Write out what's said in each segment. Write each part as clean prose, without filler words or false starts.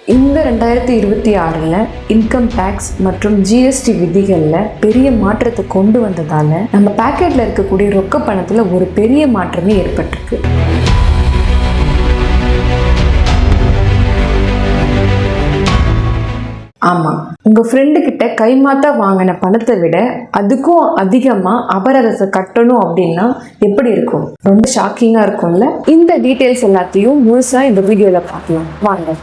இந்த 2026 income tax மற்றும் GST விதிகளில் பெரிய மாற்றத்தை கொண்டு வந்ததால் நம்ம பாக்கெட்டில் இருக்கக்கூடிய ரொக்க பணத்தில் ஒரு பெரிய மாற்றமே ஏற்பட்டிருக்கு. ஆமாம், உங்கள் ஃப்ரெண்டுக்கிட்ட கைமாத்தா வாங்கின பணத்தை விட அதுக்கும் அதிகமாக அபராதத்தை கட்டணும் அப்படின்னா எப்படி இருக்கும்? ரொம்ப ஷாக்கிங்காக இருக்கும்ல. இந்த டீட்டெயில்ஸ் எல்லாத்தையும் முழுசாக இந்த வீடியோவில் பார்க்கலாம் வாங்க.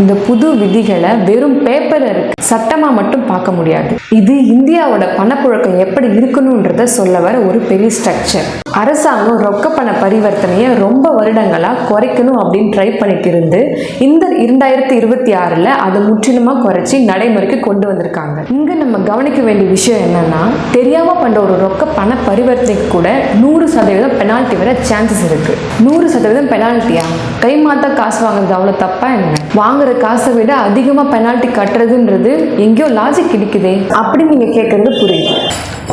இந்த புது விதிகளை வெறும் பேப்பர் சட்டமாக மட்டும் பார்க்க முடியாது. இது இந்தியாவோட பணப்புழக்கம் எப்படி இருக்கணும்ன்றத சொல்ல வர ஒரு பெரிய ஸ்ட்ரக்சர். அரசாங்கம் ரொக்க பண பரிவர்த்தனையை ரொம்ப வருடங்களாக குறைக்கணும் அப்படின்னு ட்ரை பண்ணிட்டு இருந்து இந்த 2026 அதை முற்றிலுமாக குறைச்சி நடைமுறைக்கு கொண்டு வந்திருக்காங்க. இங்கே நம்ம கவனிக்க வேண்டிய விஷயம் என்னன்னா, தெரியாம பண்ற ஒரு ரொக்க பண பரிவர்த்தனைக்கு கூட 100% பெனால்ட்டி வர சான்சஸ் இருக்கு. 100% பெனால்ட்டியா? கைமாத்தா காசு வாங்குறது அவ்வளோ தப்பா என்ன? வாங்குற காசை விட அதிகமா பெனால்ட்டி கட்டுறதுன்றது எங்கேயோ லாஜிக் கிடைக்குதே அப்படி நீங்க கேட்கறது புரியுது.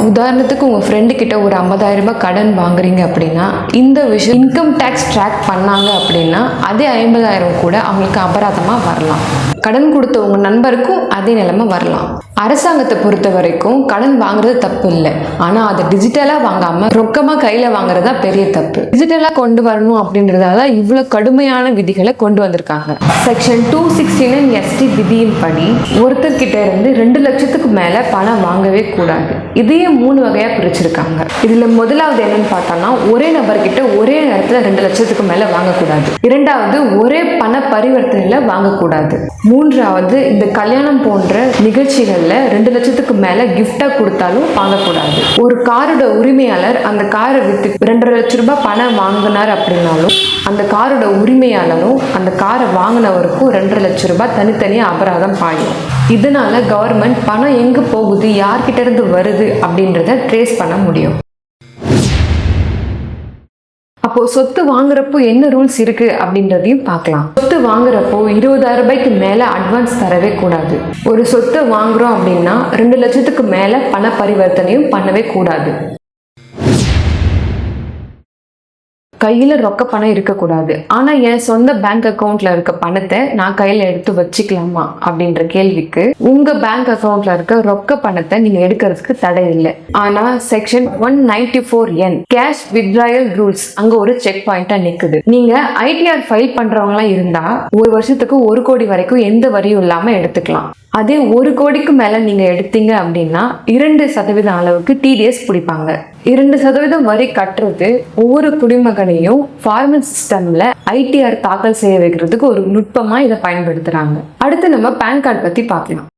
உதாரணத்துக்கு உங்கள் ஃப்ரெண்டு கிட்ட ஒரு 50,000 ரூபாய் கடன் வாங்குறீங்க அப்படின்னா இந்த விஷயம் இன்கம் டேக்ஸ் ட்ராக் பண்ணாங்க அப்படின்னா அதே 50,000 கூட அவங்களுக்கு அபராதமாக வரலாம். கடன் கொடுத்த உங்கள் நண்பருக்கும் அதே நிலைமை வரலாம். அரசாங்கத்தை பொறுத்த வரைக்கும் கடன் வாங்குறது தப்பு இல்லை, ஆனால் அதை டிஜிட்டலாக வாங்காமல் ரொக்கமாக கையில் வாங்குறதா பெரிய தப்பு. டிஜிட்டலாக கொண்டு வரணும் அப்படின்றதால இவ்வளோ கடுமையான விதிகளை கொண்டு வந்திருக்காங்க. செக்ஷன் 269 ST விதியின் படி ஒருத்தர்கிட்ட இருந்து 2 லட்சத்துக்கு மேலே பணம் வாங்கவே கூடாது. இதையே 3 வகையாக பிரிச்சிருக்காங்க. இதில் முதலாவது என்னன்னு பார்த்தோம்னா, ஒரே நபர்கிட்ட ஒரே நேரத்தில் 2 லட்சத்துக்கு மேலே வாங்கக்கூடாது. இரண்டாவது, ஒரே பண பரிவர்த்தனையில் வாங்கக்கூடாது. மூன்றாவது, இந்த கல்யாணம் போன்ற நிகழ்ச்சிகளில் 2 லட்சத்துக்கு மேலே கிஃப்டாக கொடுத்தாலும் வாங்கக்கூடாது. ஒரு காரோட உரிமையாளர் அந்த காரை விற்று 2.5 லட்சம் ரூபாய் பணம் வாங்கினார் அப்படின்னாலும் அந்த காரோட உரிமையாளரும் அந்த காரை வாங்கினவருக்கும் 2.5 லட்சம் ரூபாய் தனித்தனியாக அபராதம் பாயும். இதனால கவர்மெண்ட் பணம் எங்கே போகுது, யார்கிட்ட இருந்து வருது அப்படின்றத ட்ரேஸ் பண்ண முடியும். அப்போ சொத்து வாங்குறப்போ என்ன ரூல்ஸ் இருக்கு அப்படின்றதையும் பார்க்கலாம். சொத்து வாங்குறப்போ 20,000 ரூபாய்க்கு மேல அட்வான்ஸ் தரவே கூடாது. ஒரு சொத்தை வாங்குறோம் அப்படின்னா 2 லட்சத்துக்கு மேல பண பரிவர்த்தனையும் பண்ணவே கூடாது. கையில் ரொக்க பணம் இருக்கக்கூடாது. ஆனால் என் சொந்த பேங்க் அக்கௌண்ட்ல இருக்க பணத்தை நான் கையில் எடுத்து வச்சுக்கலாமா அப்படின்ற கேள்விக்கு உங்க பேங்க் அக்கௌண்ட்ல இருக்க ரொக்க பணத்தை நீங்க எடுக்கிறதுக்கு தடை இல்லை. ஆனா section 194N cash withdrawal rules அங்க ஒரு செக் பாயிண்டா நிக்குது. நீங்க ITR ஃபைல் பண்றவங்களாம் இருந்தா 1 வருஷத்துக்கு 1 கோடி வரைக்கும் எந்த வரியும் இல்லாம எடுத்துக்கலாம். அதே 1 கோடிக்கு மேல நீங்க எடுத்தீங்க அப்படின்னா 2% அளவுக்கு TDS பிடிப்பாங்க. 2% வரி கட்டுறது ஒவ்வொரு குடிமகனையும் ஃபார்மல் சிஸ்டம்ல ITR தாக்கல் செய்ய வைக்கிறதுக்கு ஒரு நுட்பமா இதை பயன்படுத்துறாங்க. அடுத்து நம்ம பேன் கார்டு பத்தி பார்க்கலாம்.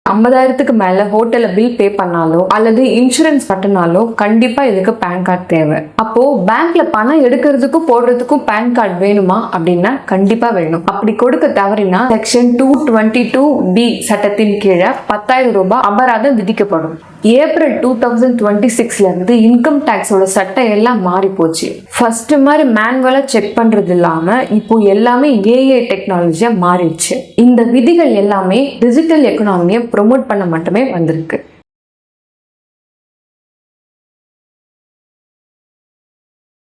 50,000க்கு மேல ஹோட்டல்ல பில் பே பண்ணாலோ அல்லது இன்சூரன்ஸ் கட்டினாலோ கண்டிப்பா இதுக்கு பேன் கார்டு தேவை. அப்போ பேங்க்ல பணம் எடுக்கிறதுக்கும் போடுறதுக்கும் பேன் கார்டு வேணுமா அப்படின்னா கண்டிப்பா வேணும். அப்படி கொடுக்க தவறினா செக்ஷன் 222B சட்டத்தின் கீழே 10,000 ரூபாய் அபராதம் விதிக்கப்படும். ஏப்ரல் 2026 இருந்து இன்கம் டாக்ஸோட சட்டம் எல்லாம் மாறி போச்சு. ஃபர்ஸ்ட் மாதிரி மேனுவலா செக் பண்றது இல்லாம இப்போ எல்லாமே AI டெக்னாலஜியா மாறிடுச்சு. இந்த விதிகள் எல்லாமே டிஜிட்டல் எக்கனாமியை ப்ரொமோட் பண்ண மட்டுமே வந்திருக்கு.